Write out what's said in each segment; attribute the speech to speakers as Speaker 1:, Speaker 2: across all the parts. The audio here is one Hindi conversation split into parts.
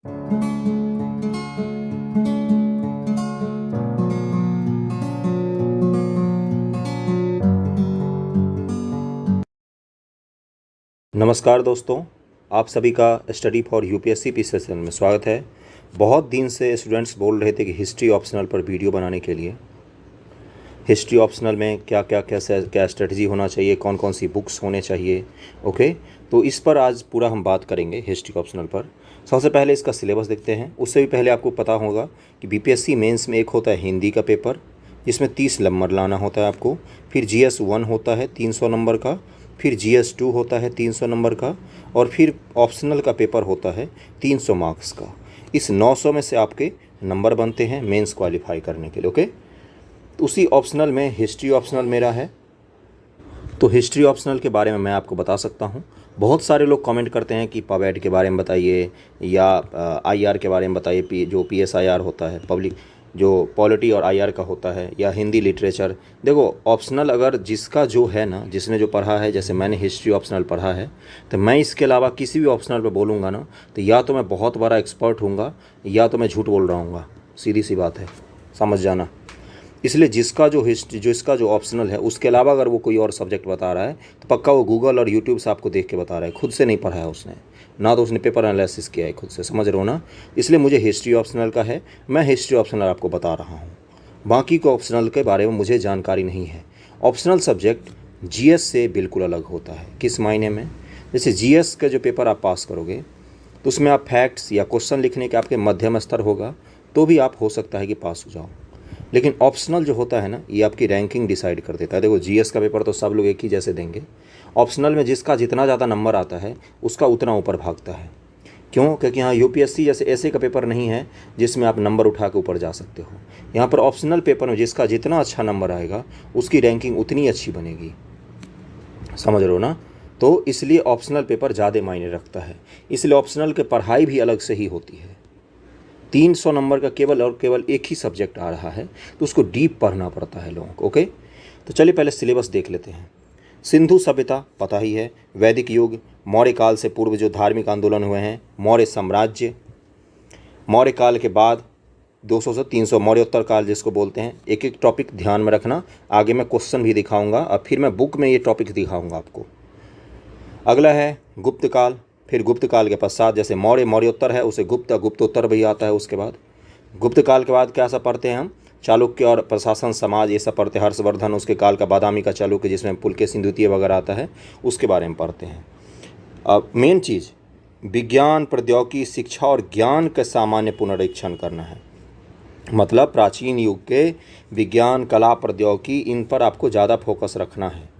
Speaker 1: नमस्कार दोस्तों, आप सभी का study for UPSC P session में स्वागत है। बहुत दिन से स्टूडेंट्स बोल रहे थे कि हिस्ट्री ऑप्शनल पर वीडियो बनाने के लिए। हिस्ट्री ऑप्शनल में क्या स्ट्रेटजी होना चाहिए, कौन कौन सी बुक्स होने चाहिए। ओके, तो इस पर आज पूरा हम बात करेंगे हिस्ट्री ऑप्शनल पर। सबसे पहले इसका सिलेबस देखते हैं। उससे भी पहले आपको पता होगा कि बीपीएससी मेंस में एक होता है हिंदी का पेपर, जिसमें 30 नंबर लाना होता है आपको। फिर जीएस 1 होता है 300 नंबर का। फिर जीएस 2 होता है 300 नंबर का। और फिर ऑप्शनल का पेपर होता है 300 मार्क्स का। इस 900 में से आपके नंबर बनते हैं मेंस क्वालिफाई करने के लिए। ओके, उसी ऑप्शनल में हिस्ट्री ऑप्शनल मेरा है। तो हिस्ट्री ऑप्शनल के बारे में मैं आपको बता सकता हूँ। बहुत सारे लोग कमेंट करते हैं कि पवेड के बारे में बताइए या आईआर के बारे में बताइए, जो पीएसआईआर होता है, पब्लिक जो पॉलिटी और आईआर का होता है, या हिंदी लिटरेचर। देखो, ऑप्शनल अगर जिसका जो है ना, जिसने जो पढ़ा है, जैसे मैंने हिस्ट्री ऑप्शनल पढ़ा है, तो मैं इसके अलावा किसी भी ऑप्शनल पे बोलूँगा ना, तो या तो मैं बहुत बड़ा एक्सपर्ट हूँगा या तो मैं झूठ बोल रहा हूँगा। सीधी सी बात है, समझ जाना। इसलिए जिसका जो ऑप्शनल है, उसके अलावा अगर वो कोई और सब्जेक्ट बता रहा है तो पक्का वो गूगल और यूट्यूब से आपको देख के बता रहा है, खुद से नहीं पढ़ा है उसने, ना तो उसने पेपर एनालिसिस किया है खुद से। समझ रहे हो ना? इसलिए मुझे हिस्ट्री ऑप्शनल का है, मैं हिस्ट्री ऑप्शनल आपको बता रहा हूँ। बाकी को ऑप्शनल के बारे में मुझे जानकारी नहीं है। ऑप्शनल सब्जेक्ट जीएस से बिल्कुल अलग होता है। किस मायने में? जैसे जीएस का जो पेपर आप पास करोगे तो उसमें आप फैक्ट्स या क्वेश्चन लिखने के आपके मध्यम स्तर होगा, तो भी आप हो सकता है कि पास हो जाओ। लेकिन ऑप्शनल जो होता है ना, ये आपकी रैंकिंग डिसाइड कर देता है। देखो, जीएस का पेपर तो सब लोग एक ही जैसे देंगे। ऑप्शनल में जिसका जितना ज़्यादा नंबर आता है उसका उतना ऊपर भागता है। क्यों? क्योंकि यहाँ यूपीएससी जैसे ऐसे का पेपर नहीं है जिसमें आप नंबर उठा के ऊपर जा सकते हो। यहाँ पर ऑप्शनल पेपर में जिसका जितना अच्छा नंबर आएगा उसकी रैंकिंग उतनी अच्छी बनेगी। समझ रहे हो ना? तो इसलिए ऑप्शनल पेपर ज़्यादा मायने रखता है। इसलिए ऑप्शनल की पढ़ाई भी अलग से ही होती है। 300 नंबर का केवल एक ही सब्जेक्ट आ रहा है, तो उसको डीप पढ़ना पड़ता है लोगों को। ओके, तो चलिए पहले सिलेबस देख लेते हैं। सिंधु सभ्यता पता ही है, वैदिक युग, मौर्य काल से पूर्व जो धार्मिक आंदोलन हुए हैं, मौर्य साम्राज्य, मौर्य काल के बाद 200 से 300 मौर्योत्तर काल जिसको बोलते हैं। एक एक टॉपिक ध्यान में रखना, आगे मैं क्वेश्चन भी दिखाऊंगा और फिर मैं बुक में ये टॉपिक दिखाऊंगा आपको। अगला है गुप्त काल। फिर गुप्त काल के पश्चात जैसे मौर्योत्तर है, उसे गुप्तोत्तर भी आता है। उसके बाद गुप्त काल के बाद क्या सब पढ़ते हैं हम? चालुक्य और प्रशासन समाज, ये सब पढ़ते हैं। हर्षवर्धन, उसके काल का बादामी का चालुक्य जिसमें पुलकेशिन द्वितीय वगैरह आता है, उसके बारे में पढ़ते हैं। अब मेन चीज़ विज्ञान, प्रौद्योगिकी, शिक्षा और ज्ञान का सामान्य पुनरीक्षण करना है। मतलब प्राचीन युग के विज्ञान, कला, प्रौद्योगिकी, इन पर आपको ज़्यादा फोकस रखना है।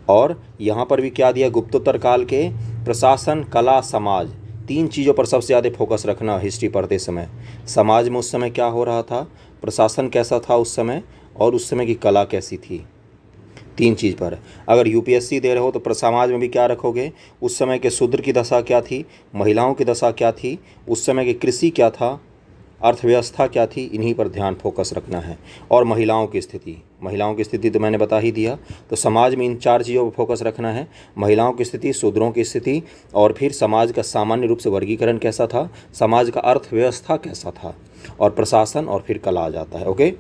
Speaker 1: और यहाँ पर भी क्या दिया? गुप्तोत्तर काल के प्रशासन, कला, समाज, 3 चीज़ों पर सबसे ज़्यादा फोकस रखना हिस्ट्री पढ़ते समय। समाज में उस समय क्या हो रहा था, प्रशासन कैसा था उस समय, और उस समय की कला कैसी थी। 3 चीज़ पर अगर यूपीएससी दे रहे हो तो समाज में भी क्या रखोगे? उस समय के शूद्र की दशा क्या थी, महिलाओं की दशा क्या थी, उस समय की कृषि क्या था, अर्थव्यवस्था क्या थी, इन्हीं पर ध्यान फोकस रखना है। और महिलाओं की स्थिति तो मैंने बता ही दिया। तो समाज में इन 4 चीज़ों पर फोकस रखना है। महिलाओं की स्थिति, शूद्रों की स्थिति, और फिर समाज का सामान्य रूप से वर्गीकरण कैसा था, समाज का अर्थव्यवस्था कैसा था, और प्रशासन, और फिर कला आ जाता है। ओके,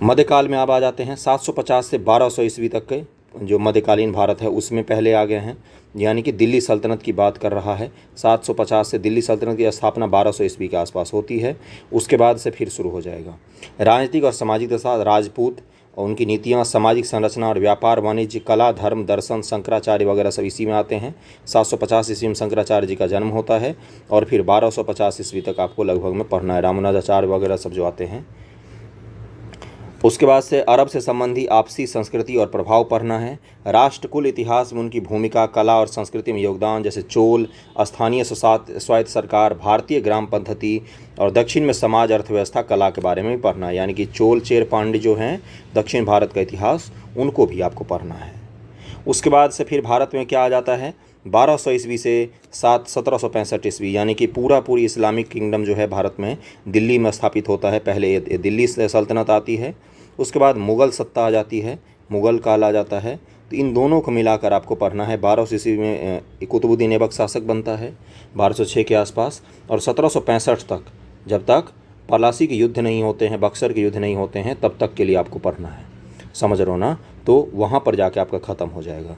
Speaker 1: मध्यकाल में अब आ जाते हैं। 750 से 1200 ईस्वी तक के जो मध्यकालीन भारत है उसमें पहले आ गए हैं, यानी कि दिल्ली सल्तनत की बात कर रहा है। 750 से दिल्ली सल्तनत की स्थापना 1200 ईस्वी के आसपास होती है। उसके बाद से फिर शुरू हो जाएगा राजनीतिक और सामाजिक दशा, राजपूत और उनकी नीतियाँ, सामाजिक संरचना और व्यापार, वाणिज्य, कला, धर्म, दर्शन, शंकराचार्य वगैरह सब इसी में आते हैं। 750 ईस्वी में शंकराचार्य जी का जन्म होता है, और फिर 1250 ईस्वी तक आपको लगभग में पढ़ना है। रामानुजाचार्य वगैरह सब जो आते हैं। उसके बाद से अरब से संबंधी आपसी संस्कृति और प्रभाव पढ़ना है। राष्ट्रकुल इतिहास में उनकी भूमिका, कला और संस्कृति में योगदान, जैसे चोल, स्थानीय स्वायत्त सरकार, भारतीय ग्राम पद्धति, और दक्षिण में समाज, अर्थव्यवस्था, कला के बारे में भी पढ़ना है। यानी कि चोल, चेर, पांड्य जो हैं दक्षिण भारत का इतिहास, उनको भी आपको पढ़ना है। उसके बाद से फिर भारत में क्या आ जाता है? 1200 ईस्वी से 1765 ईस्वी, यानी कि पूरी इस्लामिक किंगडम जो है भारत में दिल्ली में स्थापित होता है। पहले दिल्ली से सल्तनत आती है, उसके बाद मुग़ल सत्ता आ जाती है, मुग़ल काल आ जाता है। तो इन दोनों को मिलाकर आपको पढ़ना है। 1200 ईस्वी में कुतुबुद्दीन ऐबक शासक बनता है 1206 के आसपास, और 1765 तक, जब तक पलासी के युद्ध नहीं होते हैं, बक्सर के युद्ध नहीं होते हैं, तब तक के लिए आपको पढ़ना है। समझ रहे हो ना? तो वहाँ पर जाके आपका ख़त्म हो जाएगा।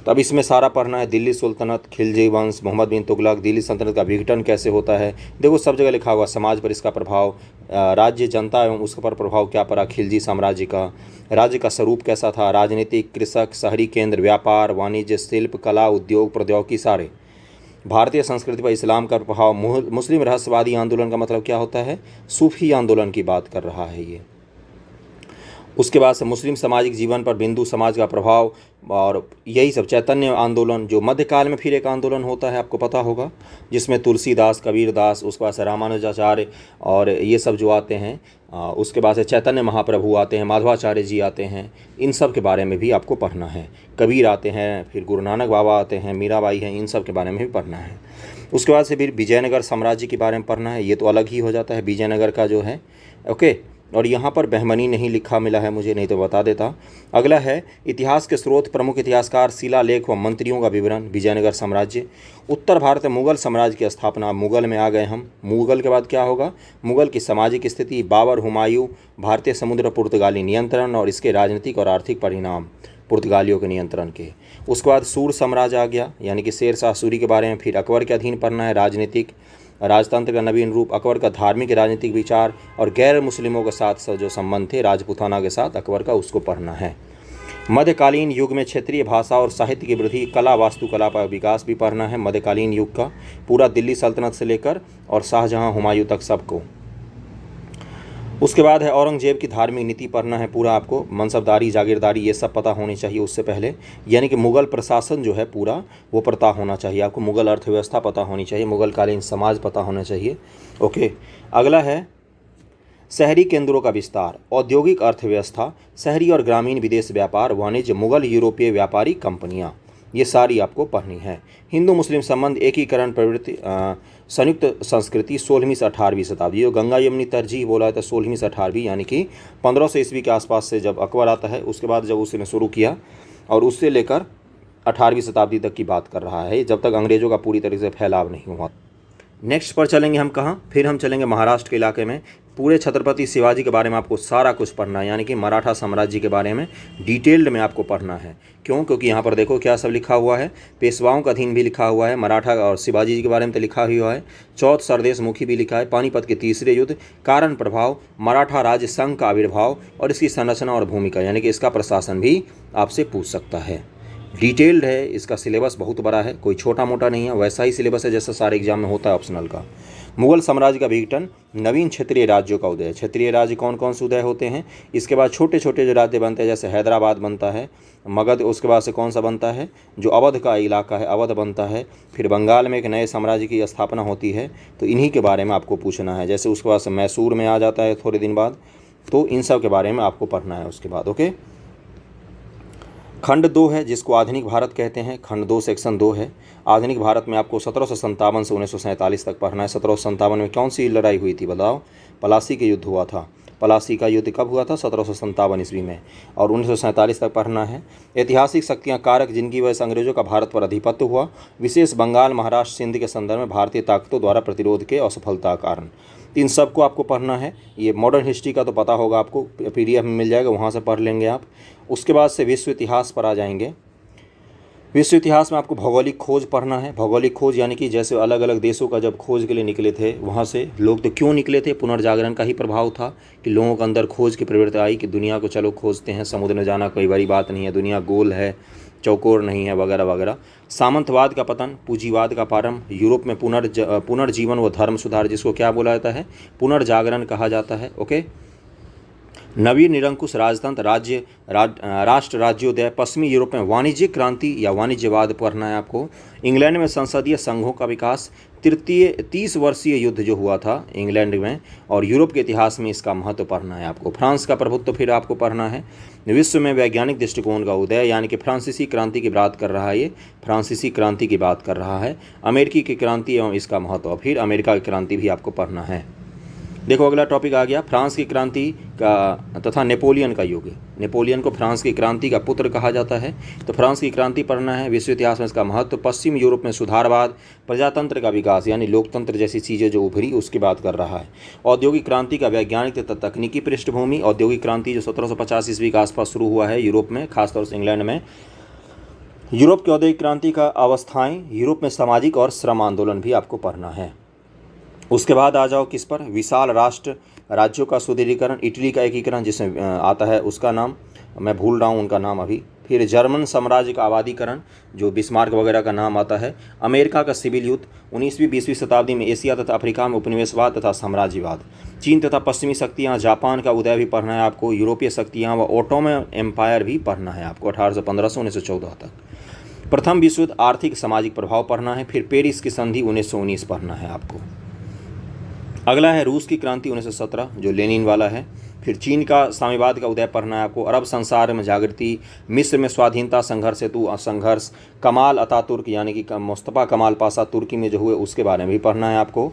Speaker 1: तो अब इसमें सारा पढ़ना है। दिल्ली सुल्तनत, खिलजी वंश, मोहम्मद बिन तुगलक, दिल्ली सल्तनत का विघटन कैसे होता है, देखो सब जगह लिखा हुआ। समाज पर इसका प्रभाव, राज्य, जनता एवं उसके पर प्रभाव क्या पड़ा खिलजी साम्राज्य का, राज्य का स्वरूप कैसा था, राजनीतिक, कृषक, शहरी केंद्र, व्यापार, वाणिज्य, शिल्प, कला, उद्योग, प्रौद्योगिकी सारे, भारतीय संस्कृति पर इस्लाम का प्रभाव, मुस्लिम रहस्यवादी आंदोलन का मतलब क्या होता है, सूफी आंदोलन की बात कर रहा है ये। उसके बाद से मुस्लिम सामाजिक जीवन पर बिंदु समाज का प्रभाव, और यही सब चैतन्य आंदोलन जो मध्यकाल में फिर एक आंदोलन होता है, आपको पता होगा, जिसमें तुलसीदास, कबीरदास, उसके बाद से रामानुजाचार्य और ये सब जो आते हैं, उसके बाद से चैतन्य महाप्रभु आते हैं, माधवाचार्य जी आते हैं, इन सब के बारे में भी आपको पढ़ना है। कबीर आते हैं, फिर गुरु नानक बाबा आते हैं, मीराबाई हैं, इन सब के बारे में भी पढ़ना है। उसके बाद से फिर विजयनगर साम्राज्य के बारे में पढ़ना है। ये तो अलग ही हो जाता है विजयनगर का जो है, ओके। और यहाँ पर बहमनी नहीं लिखा मिला है मुझे, नहीं तो बता देता। अगला है इतिहास के स्रोत, प्रमुख इतिहासकार, शिलालेख व मंत्रियों का विवरण, विजयनगर साम्राज्य। उत्तर भारत में मुगल साम्राज्य की स्थापना, मुगल में आ गए हम। मुगल के बाद क्या होगा, मुगल की सामाजिक स्थिति, बाबर, हुमायूं, भारतीय समुद्र, पुर्तगाली नियंत्रण और इसके राजनीतिक और आर्थिक परिणाम पुर्तगालियों के नियंत्रण के। उसके बाद सूर साम्राज्य आ गया, यानी कि शेर शाह सूरी के बारे में। फिर अकबर के अधीन पढ़ना है, राजनीतिक, राजतंत्र का नवीन रूप, अकबर का धार्मिक राजनीतिक विचार और गैर मुस्लिमों के साथ जो संबंध थे राजपूताना के साथ अकबर का, उसको पढ़ना है। मध्यकालीन युग में क्षेत्रीय भाषा और साहित्य की वृद्धि, कला, वास्तुकला का विकास भी पढ़ना है मध्यकालीन युग का, पूरा दिल्ली सल्तनत से लेकर और शाहजहां, हुमायूं तक सबको। उसके बाद है औरंगजेब की धार्मिक नीति पढ़ना है पूरा आपको, मनसबदारी, जागीरदारी, ये सब पता होनी चाहिए उससे पहले, यानी कि मुगल प्रशासन जो है पूरा वो पता होना चाहिए आपको, मुगल अर्थव्यवस्था पता होनी चाहिए, मुगल कालीन समाज पता होना चाहिए, ओके। अगला है शहरी केंद्रों का विस्तार, औद्योगिक अर्थव्यवस्था, शहरी और ग्रामीण विदेश व्यापार, वाणिज्य, मुगल यूरोपीय व्यापारी कंपनियाँ, ये सारी आपको पढ़नी है। हिंदू मुस्लिम संबंध, एकीकरण प्रवृत्ति, संयुक्त संस्कृति, 16वीं से 18वीं शताब्दी। जो गंगा यमुनी तरजीह बोला है तो 16वीं से 18वीं, यानी कि 1500 ईस्वी के आसपास से जब अकबर आता है, उसके बाद जब उसने शुरू किया, और उससे लेकर 18वीं शताब्दी तक की बात कर रहा है, जब तक अंग्रेज़ों का पूरी तरीके से फैलाव नहीं हुआ। नेक्स्ट पर चलेंगे हम कहाँ, फिर हम चलेंगे महाराष्ट्र के इलाके में। पूरे छत्रपति शिवाजी के बारे में आपको सारा कुछ पढ़ना है, यानी कि मराठा साम्राज्य के बारे में डिटेल्ड में आपको पढ़ना है। क्यों? क्योंकि यहाँ पर देखो क्या सब लिखा हुआ है, पेशवाओं का अधीन भी लिखा हुआ है, मराठा और शिवाजी जी के बारे में तो लिखा हुआ है, चौथ सरदेश मुखी भी लिखा है, पानीपत के तीसरे युद्ध, कारण प्रभाव, मराठा राज्य संघ का आविर्भाव और इसकी संरचना और भूमिका, यानी कि इसका प्रशासन भी आपसे पूछ सकता है। डिटेल्ड है, इसका सिलेबस बहुत बड़ा है, कोई छोटा मोटा नहीं है, वैसा ही सिलेबस है जैसा सारे एग्जाम में होता है ऑप्शनल का। मुगल साम्राज्य का विघटन, नवीन क्षेत्रीय राज्यों का उदय, क्षेत्रीय राज्य कौन कौन से उदय होते हैं, इसके बाद छोटे छोटे जो राज्य बनते हैं, जैसे हैदराबाद बनता है, मगध, उसके बाद से कौन सा बनता है, जो अवध का इलाका है, अवध बनता है, फिर बंगाल में एक नए साम्राज्य की स्थापना होती है, तो इन्हीं के बारे में आपको पूछना है। जैसे उसके बाद से मैसूर में आ जाता है थोड़े दिन बाद, तो इन सब के बारे में आपको पढ़ना है उसके बाद, ओके। खंड 2 है जिसको आधुनिक भारत कहते हैं, खंड 2 सेक्शन 2 है। आधुनिक भारत में आपको 1757 से 1947 तक पढ़ना है। 1757 में कौन सी लड़ाई हुई थी बताओ? पलासी के युद्ध हुआ था। पलासी का युद्ध कब हुआ था? 1757 ईस्वी में। और 1947 तक पढ़ना है। ऐतिहासिक शक्तियाँ कारक जिनकी वजह से अंग्रेजों का भारत पर अधिपत्य हुआ, विशेष बंगाल, महाराष्ट्र, सिंध के संदर्भ में भारतीय ताकतों द्वारा प्रतिरोध के असफलता का कारण, इन सब को आपको पढ़ना है। ये मॉडर्न हिस्ट्री का तो पता होगा आपको, PDF में मिल जाएगा, वहाँ से पढ़ लेंगे आप। उसके बाद से विश्व इतिहास पर आ जाएंगे। विश्व इतिहास में आपको भौगोलिक खोज पढ़ना है। भौगोलिक खोज यानी कि जैसे अलग अलग देशों का जब खोज के लिए निकले थे, वहाँ से लोग तो क्यों निकले थे, पुनर्जागरण का ही प्रभाव था कि लोगों के अंदर खोज की प्रवृत्ति आई कि दुनिया को चलो खोजते हैं, समुद्र में जाना कोई बड़ी बात नहीं है, दुनिया गोल है, चौकोर नहीं है, वगैरह वगैरह। सामंतवाद का पतन, पूंजीवाद का प्रारंभ, यूरोप में पुनर्जीवन व धर्म सुधार, जिसको क्या बोला जाता है, पुनर्जागरण कहा जाता है, ओके। नवीन निरंकुश राजतंत्र, राष्ट्र राज्योदय, पश्चिमी यूरोप में वाणिज्यिक क्रांति या वाणिज्यवाद पढ़ना है आपको। इंग्लैंड में संसदीय संघों का विकास, 30 वर्षीय युद्ध जो हुआ था इंग्लैंड में, और यूरोप के इतिहास में इसका महत्व पढ़ना है आपको। फ्रांस का प्रभुत्व फिर आपको पढ़ना है। विश्व में वैज्ञानिक दृष्टिकोण का उदय, यानी कि फ्रांसीसी क्रांति की बात कर रहा है, ये फ्रांसीसी क्रांति की बात कर रहा है। अमेरिकी की क्रांति एवं इसका महत्व, फिर अमेरिका की क्रांति भी आपको पढ़ना है। देखो अगला टॉपिक आ गया फ्रांस की क्रांति का तथा नेपोलियन का युग। नेपोलियन को फ्रांस की क्रांति का पुत्र कहा जाता है। तो फ्रांस की क्रांति पढ़ना है, विश्व इतिहास में इसका महत्व, पश्चिम यूरोप में सुधारवाद, प्रजातंत्र का विकास यानी लोकतंत्र जैसी चीज़ें जो उभरी उसकी बात कर रहा है। औद्योगिक क्रांति का वैज्ञानिक तथा तकनीकी पृष्ठभूमि, औद्योगिक क्रांति जो 1750 ईस्वी के आसपास शुरू हुआ है यूरोप में, खासतौर से इंग्लैंड में। यूरोप की औद्योगिक क्रांति का अवस्थाएं, यूरोप में सामाजिक और श्रम आंदोलन भी आपको पढ़ना है। उसके बाद आ जाओ किस पर, विशाल राष्ट्र राज्यों का सुदृढ़ीकरण, इटली का एकीकरण जिसमें आता है उसका नाम मैं भूल रहा हूँ उनका नाम अभी। फिर जर्मन साम्राज्य का आबादीकरण जो बिस्मार्क वगैरह का नाम आता है। अमेरिका का सिविल युद्ध, 19वीं 20वीं शताब्दी में एशिया तथा अफ्रीका में उपनिवेशवाद तथा साम्राज्यवाद। चीन तथा पश्चिमी शक्तियाँ, जापान का उदय भी पढ़ना है आपको। यूरोपीय शक्तियाँ व ओटोमन एम्पायर भी पढ़ना है आपको 1815 से 1914 तक। प्रथम विश्व युद्ध, आर्थिक सामाजिक प्रभाव पढ़ना है। फिर पेरिस की संधि 1919 पढ़ना है आपको। अगला है रूस की क्रांति 1917 जो लेनिन वाला है। फिर चीन का साम्यवाद का उदय पढ़ना है आपको। अरब संसार में जागृति, मिस्र में स्वाधीनता संघर्ष हेतु संघर्ष, कमाल अतातुर्क यानी कि मुस्तफ़ा कमाल पाशा तुर्की में जो हुए उसके बारे में भी पढ़ना है आपको।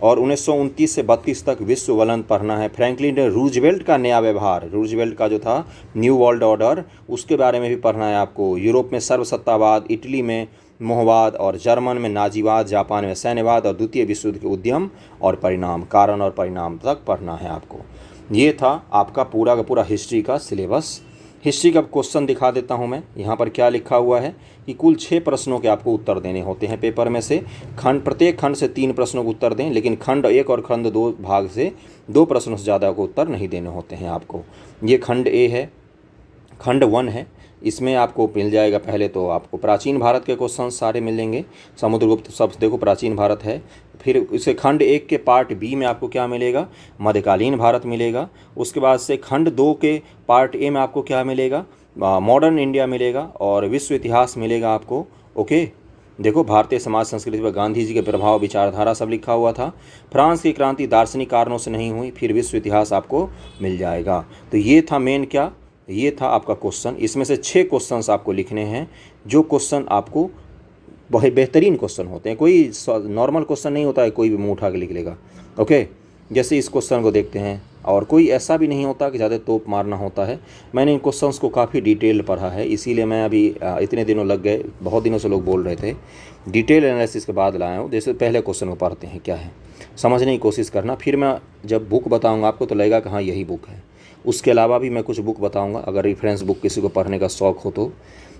Speaker 1: और 1929 से 32 तक विश्व वलन पढ़ना है। फ्रैंकलिन रूजवेल्ट का नया व्यवहार, रूजवेल्ट का जो था न्यू वर्ल्ड ऑर्डर, उसके बारे में भी पढ़ना है आपको। यूरोप में सर्वसत्तावाद, इटली में मोहवाद और जर्मन में नाजीवाद, जापान में सैन्यवाद और द्वितीय विश्व युद्ध के उद्यम और परिणाम, कारण और परिणाम तक पढ़ना है आपको। ये था आपका पूरा का पूरा हिस्ट्री का सिलेबस। हिस्ट्री का क्वेश्चन दिखा देता हूँ मैं, यहाँ पर क्या लिखा हुआ है कि कुल 6 प्रश्नों के आपको उत्तर देने होते हैं पेपर में से। प्रत्येक खंड से 3 प्रश्नों को उत्तर दें, लेकिन खंड 1 और खंड 2 भाग से 2 प्रश्नों से ज़्यादा को उत्तर नहीं देने होते हैं आपको। ये खंड ए है, खंड 1 है, इसमें आपको मिल जाएगा पहले तो आपको प्राचीन भारत के क्वेश्चन सारे मिलेंगे, समुद्रगुप्त सब देखो प्राचीन भारत है। फिर इसे खंड 1 के पार्ट बी में आपको क्या मिलेगा, मध्यकालीन भारत मिलेगा। उसके बाद से खंड 2 के पार्ट ए में आपको क्या मिलेगा, मॉडर्न इंडिया मिलेगा और विश्व इतिहास मिलेगा आपको। ओके, देखो भारतीय समाज संस्कृति पर गांधी जी के प्रभाव, विचारधारा सब लिखा हुआ था। फ्रांस की क्रांति दार्शनिक कारणों से नहीं हुई, फिर विश्व इतिहास आपको मिल जाएगा। तो ये था मेन क्या, ये था आपका क्वेश्चन। इसमें से 6 क्वेश्चंस आपको लिखने हैं, जो क्वेश्चन आपको बहुत बेहतरीन क्वेश्चन होते हैं। कोई नॉर्मल क्वेश्चन नहीं होता है, कोई भी मुँह उठा के लिख लेगा। ओके, जैसे इस क्वेश्चन को देखते हैं, और कोई ऐसा भी नहीं होता कि ज़्यादा तोप मारना होता है। मैंने इन क्वेश्चंस को काफ़ी डिटेल पढ़ा है, इसीलिए मैं अभी इतने दिनों लग गए, बहुत दिनों से लोग बोल रहे थे, डिटेल एनालिसिस के बाद लाया हूँ। जैसे पहले क्वेश्चन को पढ़ते हैं क्या है, समझने की कोशिश करना, फिर मैं जब बुक बताऊँगा आपको तो लगेगा कि हाँ यही बुक है। उसके अलावा भी मैं कुछ बुक बताऊंगा, अगर रेफरेंस बुक किसी को पढ़ने का शौक़ हो तो।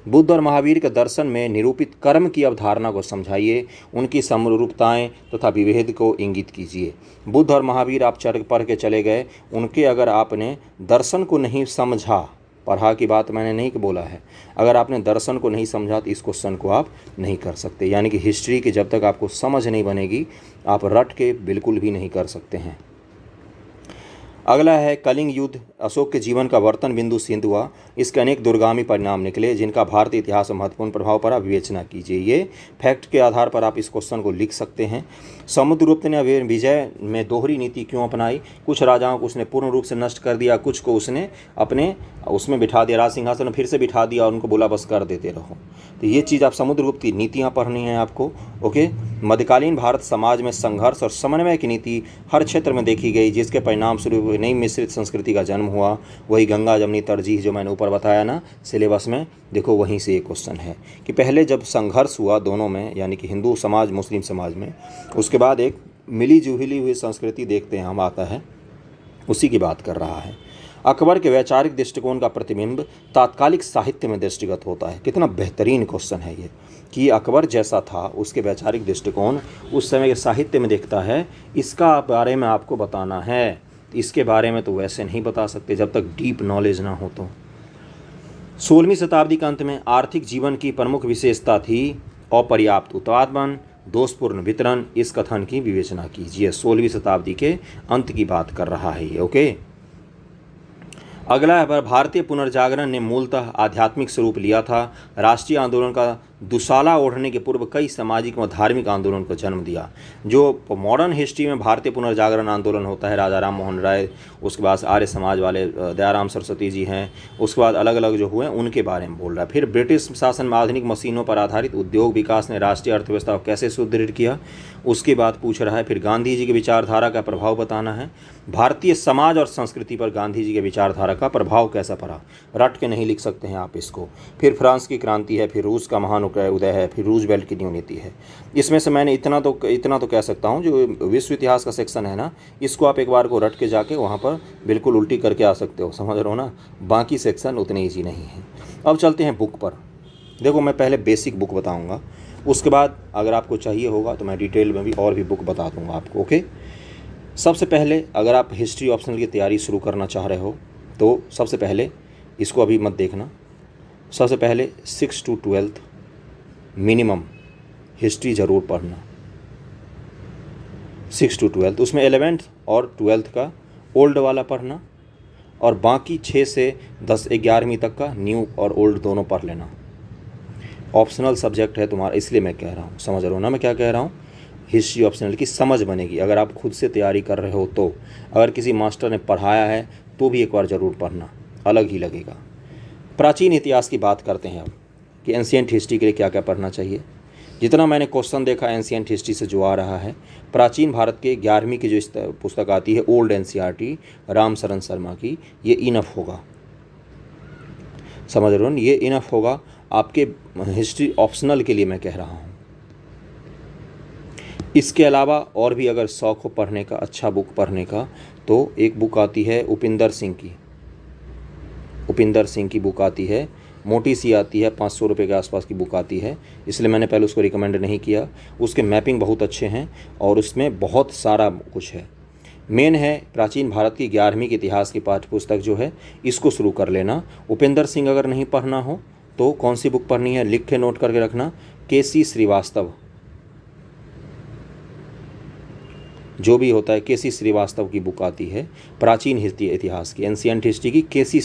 Speaker 1: बुद्ध और महावीर के दर्शन में निरूपित कर्म की अवधारणा को समझाइए, उनकी समरूपताएं तथा विभेद को इंगित कीजिए। बुद्ध और महावीर आप पढ़ के चले गए, उनके अगर आपने दर्शन को नहीं समझा, पढ़ा की बात मैंने नहीं बोला है, अगर आपने दर्शन को नहीं समझा तो इस क्वेश्चन को आप नहीं कर सकते। यानी कि हिस्ट्री की जब तक आपको समझ नहीं बनेगी, आप रट के बिल्कुल भी नहीं कर सकते हैं। अगला है कलिंग युद्ध, अशोक के जीवन का वर्तन बिंदु सिद्ध हुआ, इसके अनेक दूरगामी परिणाम निकले जिनका भारतीय इतिहास में महत्वपूर्ण प्रभाव पड़ा, विवेचना कीजिए। ये फैक्ट के आधार पर आप इस क्वेश्चन को लिख सकते हैं। समुद्रगुप्त ने विजय में दोहरी नीति क्यों अपनाई, कुछ राजाओं को उसने पूर्ण रूप से नष्ट कर दिया, कुछ को उसने अपने उसमें बिठा दिया, राज सिंहासन में फिर से बिठा दिया और उनको बोला बस कर देते रहो। तो ये चीज़ आप समुद्रगुप्त की नीतियाँ पढ़नी है आपको। ओके, मध्यकालीन भारत समाज में संघर्ष और समन्वय की नीति हर क्षेत्र में देखी गई, जिसके परिणाम स्वरूप नई मिश्रित संस्कृति का जन्म हुआ। वही गंगा जमनी तरजीह जो मैंने ऊपर बताया ना सिलेबस में, देखो वहीं से एक क्वेश्चन है कि पहले जब संघर्ष हुआ दोनों में, यानी कि हिंदू समाज मुस्लिम समाज में, उसके बाद एक मिली जुली हुई संस्कृति देखते हैं हम आता है, उसी की बात कर रहा है। अकबर के वैचारिक दृष्टिकोण का प्रतिबिंब तात्कालिक साहित्य में दृष्टिगत होता है। कितना बेहतरीन क्वेश्चन है ये कि अकबर जैसा था उसके वैचारिक दृष्टिकोण उस समय के साहित्य में दिखता है, इसका बारे में आपको बताना है। इसके बारे में तो वैसे नहीं बता सकते जब तक डीप नॉलेज ना हो तो। 16वीं शताब्दी के अंत में आर्थिक जीवन की प्रमुख विशेषता थी अपर्याप्त उत्पादन, दोषपूर्ण वितरण। इस कथन की विवेचना कीजिए। 16वीं शताब्दी के अंत की बात कर रहा है ये। ओके, अगला है भारतीय पुनर्जागरण ने मूलतः आध्यात्मिक स्वरूप लिया था। राष्ट्रीय आंदोलन का दुशाला ओढ़ने के पूर्व कई सामाजिक व धार्मिक आंदोलन को जन्म दिया। जो मॉडर्न हिस्ट्री में भारतीय पुनर्जागरण आंदोलन होता है, राजा राम मोहन राय, उसके बाद आर्य समाज वाले दयाराम सरस्वती जी हैं, उसके बाद अलग अलग जो हुए उनके बारे में बोल रहा है। फिर ब्रिटिश शासन में आधुनिक मशीनों पर आधारित उद्योग विकास ने राष्ट्रीय अर्थव्यवस्था को कैसे सुदृढ़ किया, उसके बाद पूछ रहा है। फिर गांधी जी की विचारधारा का प्रभाव बताना है। भारतीय समाज और संस्कृति पर गांधी जी के विचारधारा का प्रभाव कैसा पड़ा, रट के नहीं लिख सकते हैं आप इसको। फिर फ्रांस की क्रांति है, फिर रूस का महान उदय है, फिर रूजवेल्ट की न्यू नीति है। इसमें से मैंने इतना तो कह सकता हूँ, जो विश्व इतिहास का सेक्शन है ना, इसको आप एक बार को रट के जाके वहाँ पर बिल्कुल उल्टी करके आ सकते हो, समझ रहे हो ना। बाकी सेक्शन उतने ईजी नहीं है। अब चलते हैं बुक पर। देखो, मैं पहले बेसिक बुक बताऊँगा, उसके बाद अगर आपको चाहिए होगा तो मैं डिटेल में भी और भी बुक बता दूँगा आपको। ओके, सबसे पहले अगर आप हिस्ट्री ऑप्शनल की तैयारी शुरू करना चाह रहे हो तो सबसे पहले इसको अभी मत देखना। सबसे पहले 6 to 12 मिनिमम हिस्ट्री ज़रूर पढ़ना, 6 to 12। उसमें 11th और 12th का ओल्ड वाला पढ़ना, और बाकी 6 से 10 11वीं तक का न्यू और ओल्ड दोनों पढ़ लेना। ऑप्शनल सब्जेक्ट है तुम्हारा, इसलिए मैं कह रहा हूँ, समझ रहे हो ना मैं क्या कह रहा हूँ। हिस्ट्री ऑप्शनल की समझ बनेगी अगर आप खुद से तैयारी कर रहे हो तो। अगर किसी मास्टर ने पढ़ाया है तो भी एक बार ज़रूर पढ़ना, अलग ही लगेगा। प्राचीन इतिहास की बात करते हैं अब कि एंशिएंट हिस्ट्री के लिए क्या क्या पढ़ना चाहिए। जितना मैंने क्वेश्चन देखा एंशिएंट हिस्ट्री से जो आ रहा है, प्राचीन भारत के 11वीं की जो पुस्तक आती है ओल्ड एनसीईआरटी राम शरण शर्मा की, ये इनफ होगा, समझ रहे हो। ये इनफ होगा आपके हिस्ट्री ऑप्शनल के लिए, मैं कह रहा हूँ। इसके अलावा और भी अगर शौक़ हो पढ़ने का, अच्छा बुक पढ़ने का, तो एक बुक आती है उपिंदर सिंह की बुक आती है, मोटी सी आती है, 500 रुपये के आसपास की बुक आती है, इसलिए मैंने पहले उसको रिकमेंड नहीं किया। उसके मैपिंग बहुत अच्छे हैं और उसमें बहुत सारा कुछ है। मेन है प्राचीन भारत की 11वीं के इतिहास की पाठ्य पुस्तक जो है, इसको शुरू कर लेना। उपिंदर सिंह अगर नहीं पढ़ना हो तो कौन सी बुक पढ़नी है, लिख के नोट करके रखना। केसी श्रीवास्तव, जो भी होता है, केसी श्रीवास्तव की बुक आती है प्राचीन इतिहास की, एंशिएंट हिस्ट्री की। केसी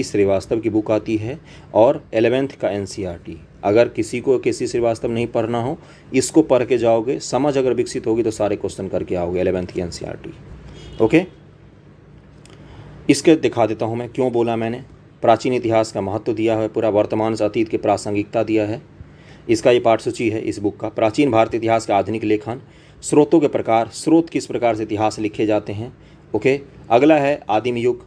Speaker 1: श्रीवास्तव की बुक आती है। और 11th का एनसीईआरटी, अगर किसी को केसी श्रीवास्तव नहीं पढ़ना हो, इसको पढ़ के जाओगे, समझ अगर विकसित होगी तो सारे क्वेश्चन करके आओगे 11th की एनसीईआरटी। ओके, इसके दिखा देता हूँ मैं क्यों बोला मैंने। प्राचीन इतिहास का महत्व दिया है, पूरा वर्तमान से अतीत की प्रासंगिकता दिया है। इसका ये पाठसूची है इस बुक का। प्राचीन भारतीय इतिहास का आधुनिक लेखन, स्रोतों के प्रकार, स्रोत किस प्रकार से इतिहास लिखे जाते हैं। ओके, अगला है आदिम युग,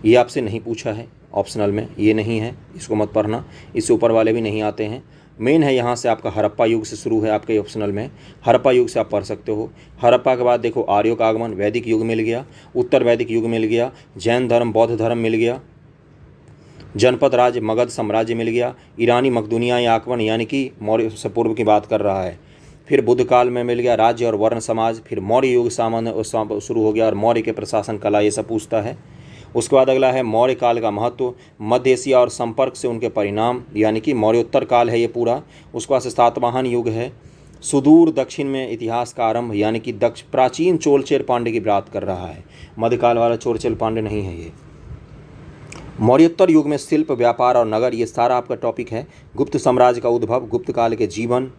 Speaker 1: ये आपसे नहीं पूछा है ऑप्शनल में, ये नहीं है, इसको मत पढ़ना, इससे ऊपर वाले भी नहीं आते हैं। मेन है यहाँ से आपका हड़प्पा युग से शुरू है आपके ऑप्शनल में, हड़प्पा युग से आप पढ़ सकते हो। हड़प्पा के बाद देखो आर्यों का आगमन, वैदिक युग मिल गया, उत्तर वैदिक युग मिल गया, जैन धर्म बौद्ध धर्म मिल गया, जनपद राज्य मगध साम्राज्य मिल गया, ईरानी मकदूनियाई आक्रमण यानी कि मौर्य से पूर्व की बात कर रहा है। फिर बुद्ध काल में मिल गया राज्य और वर्ण समाज। फिर मौर्य युग सामान्य शुरू हो गया और मौर्य के प्रशासन कला, ये सब पूछता है। उसके बाद अगला है मौर्य काल का महत्व, मध्य एशिया और संपर्क से उनके परिणाम, यानी कि मौर्योत्तर काल है ये पूरा। उसके बाद से सातवाहन युग है, सुदूर दक्षिण में इतिहास का आरंभ, यानी कि प्राचीन चोलचेर पांडे की बात कर रहा है, मध्यकाल वाला चोलचेर पांडे नहीं है ये। मौर्योत्तर युग में शिल्प, व्यापार और नगर, ये सारा आपका टॉपिक है। गुप्त साम्राज्य का उद्भव, गुप्त काल के जीवन,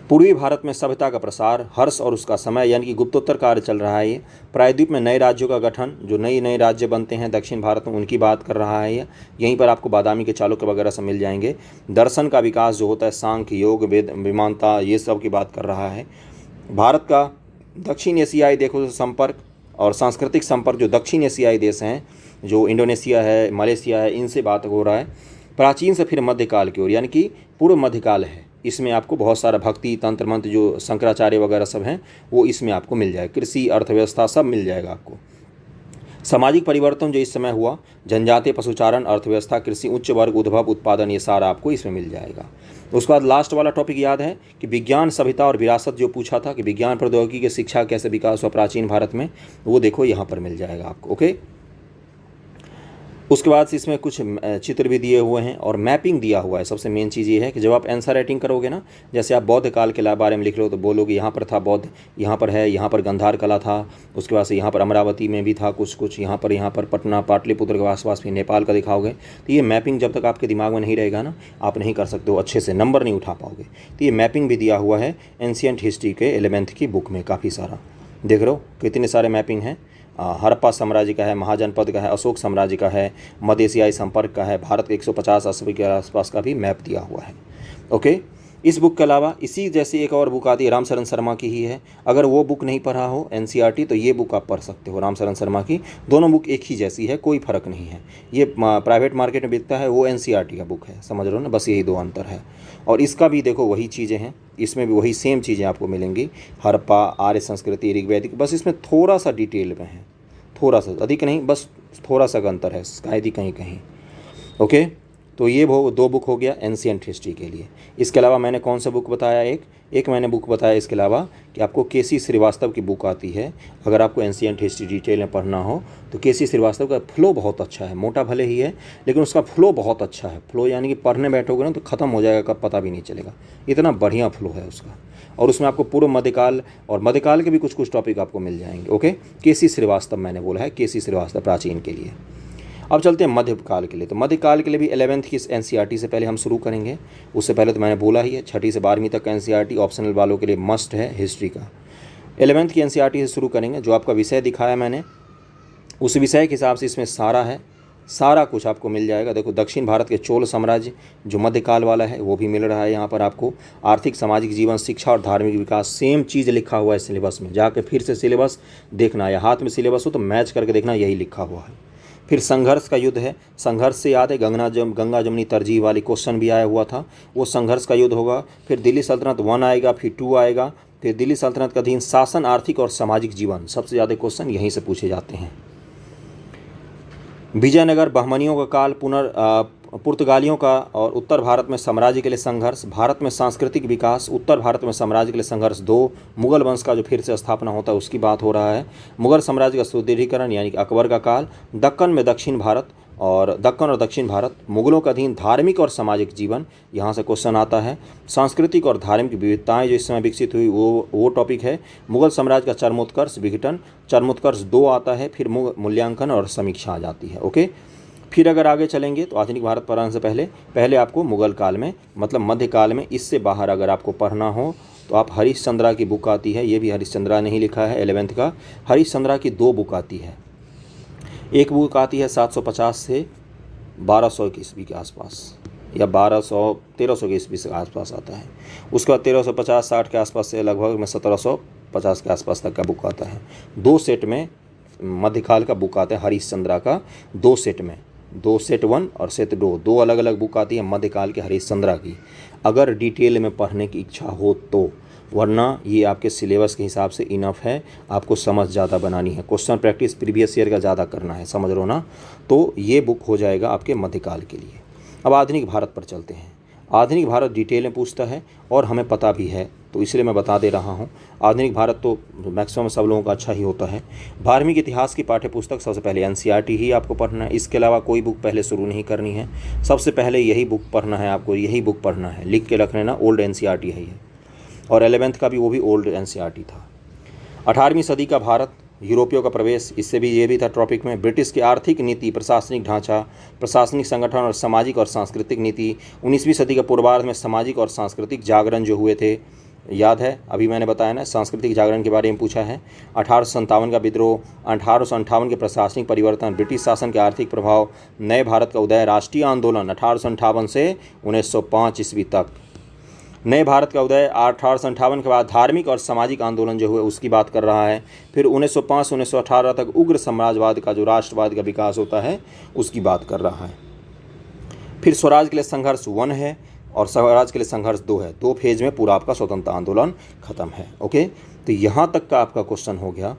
Speaker 1: पूर्वी भारत में सभ्यता का प्रसार, हर्ष और उसका समय, यानी कि गुप्तोत्तर कार्य चल रहा है ये। प्रायद्वीप में नए राज्यों का गठन, जो नए नए राज्य बनते हैं दक्षिण भारत में, उनकी बात कर रहा है ये। यहीं पर आपको बादामी के चालुक्य वगैरह सब मिल जाएंगे। दर्शन का विकास जो होता है, सांख्य, योग, वेद, विमानता, ये सब की बात कर रहा है। भारत का दक्षिण एशियाई देखो संपर्क और सांस्कृतिक संपर्क, जो दक्षिण एशियाई देश हैं, जो इंडोनेशिया है, मलेशिया है, इनसे बात हो रहा है। प्राचीन से फिर मध्यकाल की ओर, यानी कि पूर्व मध्यकाल है। इसमें आपको बहुत सारा भक्ति, तंत्र मंत्र, जो शंकराचार्य वगैरह सब हैं, वो इसमें आपको मिल जाएगा। कृषि, अर्थव्यवस्था सब मिल जाएगा आपको। सामाजिक परिवर्तन जो इस समय हुआ, जनजातीय, पशुचारण, अर्थव्यवस्था, कृषि, उच्च वर्ग, उद्भव, उत्पादन, ये सारा आपको इसमें मिल जाएगा। उसके बाद लास्ट वाला टॉपिक याद है कि विज्ञान, सभ्यता और विरासत, जो पूछा था कि विज्ञान प्रौद्योगिकी के शिक्षा कैसे विकास हुआ प्राचीन भारत में, वो देखो यहाँ पर मिल जाएगा आपको। ओके, उसके बाद से इसमें कुछ चित्र भी दिए हुए हैं और मैपिंग दिया हुआ है। सबसे मेन चीज़ ये है कि जब आप आंसर राइटिंग करोगे ना, जैसे आप बौद्ध काल के बारे में लिख लो तो बोलोगे यहाँ पर था बौद्ध, यहाँ पर है, यहाँ पर गंधार कला था, उसके बाद से यहाँ पर अमरावती में भी था कुछ कुछ, यहाँ पर पटना पाटलिपुत्र के आसपास भी नेपाल का दिखाओगे। तो ये मैपिंग जब तक आपके दिमाग में नहीं रहेगा ना, आप नहीं कर सकते हो, अच्छे से नंबर नहीं उठा पाओगे। तो ये मैपिंग भी दिया हुआ है एंशियंट हिस्ट्री के 11th की बुक में, काफ़ी सारा देख रहे हो कितने सारे मैपिंग हैं। हड़प्पा साम्राज्य का है, महाजनपद का है, अशोक साम्राज्य का है, मध्य एशियाई संपर्क का है, भारत के 150 अरब के आसपास का भी मैप दिया हुआ है। ओके, इस बुक के अलावा इसी जैसी एक और बुक आती है, रामशरण शर्मा की ही है। अगर वो बुक नहीं पढ़ा हो एनसीईआरटी तो ये बुक आप पढ़ सकते हो, रामशरण शर्मा की। दोनों बुक एक ही जैसी है, कोई फ़र्क नहीं है। ये प्राइवेट मार्केट में बिकता है, वो एनसीईआरटी का बुक है, समझ रहे हो ना, बस यही दो अंतर है। और इसका भी देखो वही चीज़ें हैं, इसमें भी वही सेम चीज़ें आपको मिलेंगी, हड़प्पा, आर्य संस्कृति, ऋग्वैदिक, बस इसमें थोड़ा सा डिटेल में है, थोड़ा सा, अधिक नहीं, बस थोड़ा सा अंतर है शायद ही कहीं कहीं। ओके, तो ये वो दो बुक हो गया एंशिएंट हिस्ट्री के लिए। इसके अलावा मैंने कौन सा बुक बताया, एक मैंने बुक बताया इसके अलावा कि आपको केसी श्रीवास्तव की बुक आती है। अगर आपको एंशिएंट हिस्ट्री डिटेल में पढ़ना हो तो केसी श्रीवास्तव का फ्लो बहुत अच्छा है, मोटा भले ही है लेकिन उसका फ्लो बहुत अच्छा है। फ्लो यानी कि पढ़ने बैठोगे ना तो ख़त्म हो जाएगा, कब पता भी नहीं चलेगा, इतना बढ़िया फ्लो है उसका। और उसमें आपको पूर्व मध्यकाल और मध्यकाल के भी कुछ कुछ टॉपिक आपको मिल जाएंगे। ओके, केसी श्रीवास्तव मैंने बोला है, केसी श्रीवास्तव प्राचीन के लिए। अब चलते हैं मध्यकाल के लिए। तो मध्यकाल के लिए भी 11th की एनसीईआरटी से पहले हम शुरू करेंगे। उससे पहले तो मैंने बोला ही है, 6ठी से 12वीं तक का एनसीईआरटी ऑप्शनल वालों के लिए मस्ट है हिस्ट्री का। 11th की एनसीईआरटी से शुरू करेंगे। जो आपका विषय दिखाया मैंने, उस विषय के हिसाब से इसमें सारा है, सारा कुछ आपको मिल जाएगा। देखो, दक्षिण भारत के चोल साम्राज्य जो मध्यकाल वाला है वो भी मिल रहा है यहाँ पर आपको। आर्थिक सामाजिक जीवन, शिक्षा और धार्मिक विकास, सेम चीज़ लिखा हुआ है सिलेबस में। जाके फिर से सिलेबस देखना, या हाथ में सिलेबस हो तो मैच करके देखना, यही लिखा हुआ है। फिर संघर्ष का युद्ध है। संघर्ष से याद है गंगा जमनी तरजीह वाली क्वेश्चन भी आया हुआ था, वो संघर्ष का युद्ध होगा। फिर दिल्ली सल्तनत 1 आएगा, फिर 2 आएगा। फिर दिल्ली सल्तनत का अधीन शासन, आर्थिक और सामाजिक जीवन, सबसे ज़्यादा क्वेश्चन यहीं से पूछे जाते हैं। विजयनगर बहमनियों का काल, पुर्तगालियों का और उत्तर भारत में साम्राज्य के लिए संघर्ष, भारत में सांस्कृतिक विकास, उत्तर भारत में साम्राज्य के लिए संघर्ष 2, मुगल वंश का जो फिर से स्थापना होता है उसकी बात हो रहा है, मुगल साम्राज्य का सुदृढ़ीकरण यानी कि अकबर का काल, दक्कन में दक्षिण भारत और दक्षिण भारत, मुगलों का अधीन धार्मिक और सामाजिक जीवन, यहाँ से क्वेश्चन आता है। सांस्कृतिक और धार्मिक विविधताएं जो इस समय विकसित हुई वो टॉपिक है। मुगल साम्राज्य का चरमोत्कर्ष, विघटन, चरमोत्कर्ष 2 आता है। फिर मूल्यांकन और समीक्षा आ जाती है। ओके, फिर अगर आगे चलेंगे तो आधुनिक भारत पढ़ने से पहले आपको मुगल काल में, मतलब मध्यकाल में, इससे बाहर अगर आपको पढ़ना हो तो आप हरीशचंद्रा की बुक आती है, ये भी हरीशचंद्रा ने ही लिखा है 11th का। हरीशचंद्रा की 2 बुक आती है। एक बुक आती है 750 से 1200 की ईस्वी के आसपास, या 1300 की ईस्वी के आसपास आता है। उसके बाद 1350-60 के आसपास से लगभग में 1750 के आसपास तक का बुक आता है। 2 सेट में मध्यकाल का बुक आता है हरीशचंद्रा का, 2 सेट में, 2 सेट 1 और सेट 2, 2 अलग अलग बुक आती है मध्यकाल के हरीशचंद्रा की, अगर डिटेल में पढ़ने की इच्छा हो तो। वरना ये आपके सिलेबस के हिसाब से इनफ है, आपको समझ ज़्यादा बनानी है, क्वेश्चन प्रैक्टिस प्रीवियस ईयर का ज़्यादा करना है, समझ लो ना। तो ये बुक हो जाएगा आपके मध्यकाल के लिए। अब आधुनिक भारत पर चलते हैं। आधुनिक भारत डिटेल में पूछता है और हमें पता भी है, तो इसलिए मैं बता दे रहा हूँ। आधुनिक भारत तो मैक्सिमम सब लोगों का अच्छा ही होता है। धार्मिक इतिहास की पाठ्य पुस्तक सबसे पहले एनसीईआरटी ही आपको पढ़ना है, इसके अलावा कोई बुक पहले शुरू नहीं करनी है। सबसे पहले यही बुक पढ़ना है आपको, यही बुक पढ़ना है, लिख के रख लेना, ओल्ड एनसीईआरटी है ये। और 11th का भी वो भी ओल्ड एनसीईआरटी था। 18वीं सदी का भारत, यूरोपियों का प्रवेश, इससे भी ये भी था टॉपिक में। ब्रिटिश की आर्थिक नीति, प्रशासनिक ढांचा, प्रशासनिक संगठन और सामाजिक और सांस्कृतिक नीति। 19वीं सदी के पूर्वार्ध में सामाजिक और सांस्कृतिक जागरण जो हुए थे, याद है अभी मैंने बताया ना, सांस्कृतिक जागरण के बारे में पूछा है। 1857 का विद्रोह, 1858 के प्रशासनिक परिवर्तन, ब्रिटिश शासन के आर्थिक प्रभाव, नए भारत का उदय, राष्ट्रीय आंदोलन 1858 से 1905 ईस्वी तक, नए भारत का उदय, 1858 के बाद धार्मिक और सामाजिक आंदोलन जो हुए उसकी बात कर रहा है। फिर 1905 से 1918 तक उग्र साम्राज्यवाद का जो राष्ट्रवाद का विकास होता है उसकी बात कर रहा है। फिर स्वराज के लिए संघर्ष 1 है और स्वराज के लिए संघर्ष 2 है। 2 फेज में पूरा आपका स्वतंत्रता आंदोलन खत्म है। ओके, तो यहाँ तक का आपका क्वेश्चन हो गया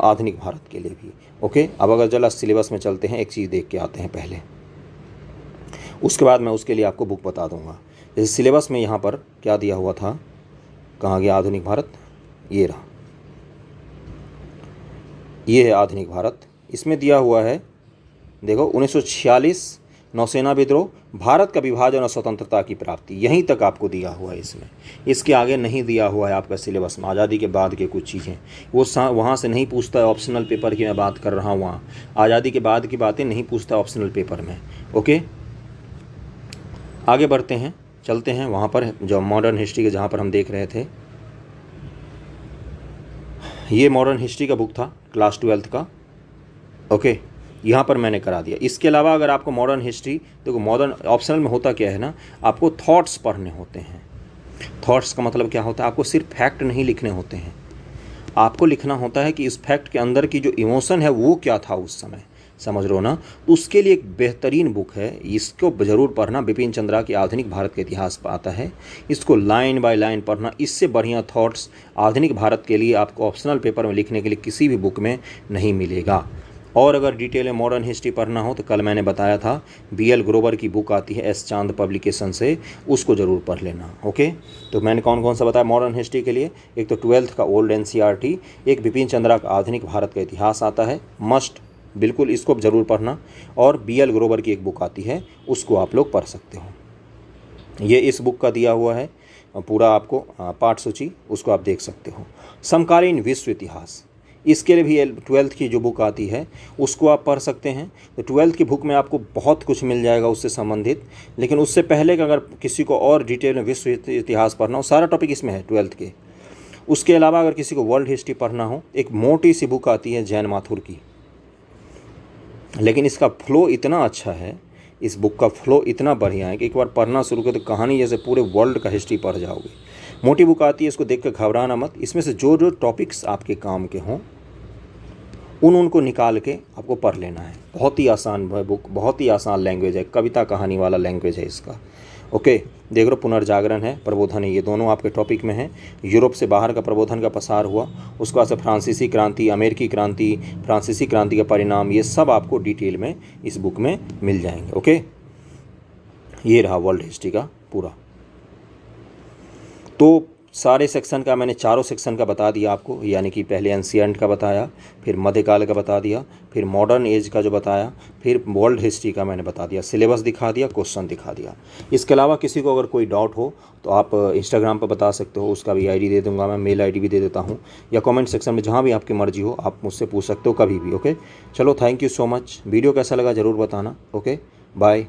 Speaker 1: आधुनिक भारत के लिए भी। ओके, अब अगर जरा सिलेबस में चलते हैं, एक चीज़ देख के आते हैं पहले, उसके बाद मैं उसके लिए आपको बुक बता दूंगा। जैसे सिलेबस में यहाँ पर क्या दिया हुआ था, कहाँ गया आधुनिक भारत, ये रहा, ये है आधुनिक भारत। इसमें दिया हुआ है देखो 1946 नौसेना विद्रोह, भारत का विभाजन और स्वतंत्रता की प्राप्ति, यहीं तक आपको दिया हुआ है इसमें। इसके आगे नहीं दिया हुआ है आपका सिलेबस में। आज़ादी के बाद के कुछ चीज़ें वो वहाँ से नहीं पूछता है ऑप्शनल पेपर की मैं बात कर रहा हूँ, वहाँ आज़ादी के बाद की बातें नहीं पूछता ऑप्शनल पेपर में। ओके, आगे बढ़ते हैं, चलते हैं वहाँ पर जो मॉडर्न हिस्ट्री के जहाँ पर हम देख रहे थे। ये मॉडर्न हिस्ट्री का बुक था क्लास 12th का। ओके, यहाँ पर मैंने करा दिया। इसके अलावा अगर आपको मॉडर्न हिस्ट्री, देखो मॉडर्न ऑप्शनल में होता क्या है ना, आपको थॉट्स पढ़ने होते हैं। थॉट्स का मतलब क्या होता है, आपको सिर्फ फैक्ट नहीं लिखने होते हैं, आपको लिखना होता है कि इस फैक्ट के अंदर की जो इमोशन है वो क्या था उस समय, समझ रहे हो ना। उसके लिए एक बेहतरीन बुक है, इसको ज़रूर पढ़ना। बिपिन चंद्रा की आधुनिक भारत का इतिहास आता है, इसको लाइन बाय लाइन पढ़ना। इससे बढ़िया थॉट्स आधुनिक भारत के लिए आपको ऑप्शनल पेपर में लिखने के लिए किसी भी बुक में नहीं मिलेगा। और अगर डिटेल में मॉडर्न हिस्ट्री पढ़ना हो तो कल मैंने बताया था BL ग्रोवर की बुक आती है एस चांद पब्लिकेशन से, उसको ज़रूर पढ़ लेना। ओके, तो मैंने कौन कौन सा बताया मॉडर्न हिस्ट्री के लिए। एक तो 12th का ओल्ड NCERT, एक बिपिन चंद्रा का आधुनिक भारत का इतिहास आता है, मस्ट, बिल्कुल इसको ज़रूर पढ़ना। और BL ग्रोवर की एक बुक आती है, उसको आप लोग पढ़ सकते हो। ये इस बुक का दिया हुआ है पूरा आपको पाठ सूची, उसको आप देख सकते हो। समकालीन विश्व इतिहास, इसके लिए भी 12th की जो बुक आती है उसको आप पढ़ सकते हैं। तो 12th की बुक में आपको बहुत कुछ मिल जाएगा उससे संबंधित। लेकिन उससे पहले कि अगर किसी को और डिटेल में विश्व इतिहास पढ़ना हो, सारा टॉपिक इसमें है 12th के। उसके अलावा अगर किसी को वर्ल्ड हिस्ट्री पढ़ना हो, एक मोटी सी बुक आती है जैन माथुर की, लेकिन इसका फ्लो इतना अच्छा है, इस बुक का फ्लो इतना बढ़िया है कि एक बार पढ़ना शुरू करो तो कहानी जैसे पूरे वर्ल्ड का हिस्ट्री पढ़ जाओगे। मोटी बुक आती है, इसको देख कर घबराना मत। इसमें से जो जो टॉपिक्स आपके काम के हों उनको निकाल के आपको पढ़ लेना है। बहुत ही आसान है बुक, बहुत ही आसान लैंग्वेज है, कविता कहानी वाला लैंग्वेज है इसका। ओके, देख लो पुनर्जागरण है, प्रबोधन है, ये दोनों आपके टॉपिक में हैं। यूरोप से बाहर का प्रबोधन का पसार हुआ, उसके बाद से फ्रांसीसी क्रांति, अमेरिकी क्रांति, फ्रांसीसी क्रांति का परिणाम, ये सब आपको डिटेल में इस बुक में मिल जाएंगे। ओके, ये रहा वर्ल्ड हिस्ट्री का पूरा। तो सारे सेक्शन का मैंने चारों सेक्शन का बता दिया आपको, यानी कि पहले एंशिएंट का बताया, फिर मध्यकाल का बता दिया, फिर मॉडर्न एज का जो बताया, फिर वर्ल्ड हिस्ट्री का मैंने बता दिया, सिलेबस दिखा दिया, क्वेश्चन दिखा दिया। इसके अलावा किसी को अगर कोई डाउट हो तो आप इंस्टाग्राम पर बता सकते हो, उसका भी ID दे दूंगा मैं, मेल ID भी दे देता हूँ, या कमेंट सेक्शन में जहाँ भी आपकी मर्जी हो आप मुझसे पूछ सकते हो कभी भी। ओके, चलो thank you so much. Video कैसा लगा ज़रूर बताना। Okay, bye.